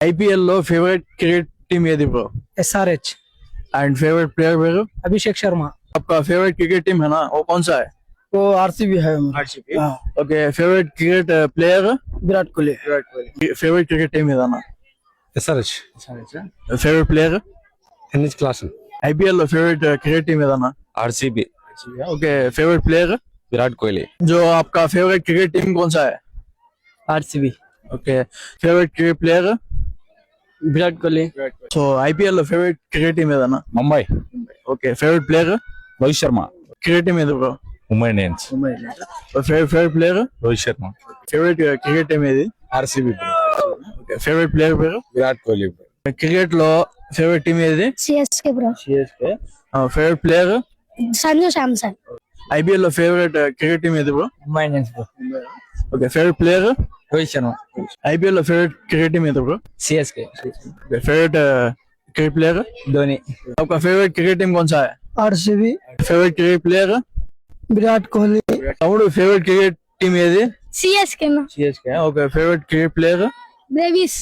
IPL लो favourite cricket team ఏది bro? SRH and favourite player పేరు? अभिषेक शर्मा। आपका फेवरेट क्रिकेट टीम है ना, वो कौन सा है? वो RCB है मेरा। R C B. Okay, favourite cricket player? Virat Kohli. Virat Kohli. Favourite cricket team ఏదన్నా? SRH favourite player? NH Klassen IPL लो फेवरेट क्रिकेट टीम ఏదన్నా? RCB okay, favourite player? Virat Kohli जो आपका फेवरेट क्रिकेट टीम कौन सा है? RCB okay, favourite cricket player? Virat Kohli. So IPL లో favourite cricket team ఏదన్నా? Mumbai okay, favourite player? Rohit Sharma cricket team ఏది bro? Mumbai Indians favourite player? Rohit Sharma favourite cricket team ఏది? RCB ఓకే, ఫేవరెట్ ప్లేయర్ పేరు? विराट कोहली క్రికెట్ లో ఫేవరెట్ టీమ్ ఏది? CSK bro. CSK. Favourite player? Sanju Samson. IPL లో favourite cricket team ఏది bro? Mumbai Indians bro. Okay, favourite player? Rohit Sharma. IPL లో ఫేవరెट cricket team ఏది bro? CSK favourite cricket player? Dhoni. आपका favourite cricket team कौन सा है? RCB favourite cricket player? Virat Kohli. తమ్ముడు ఫేవరెట్ క్రికెట్ టీమ్ ఏది? CSK CSK. Okay, favourite cricket player? Brevis.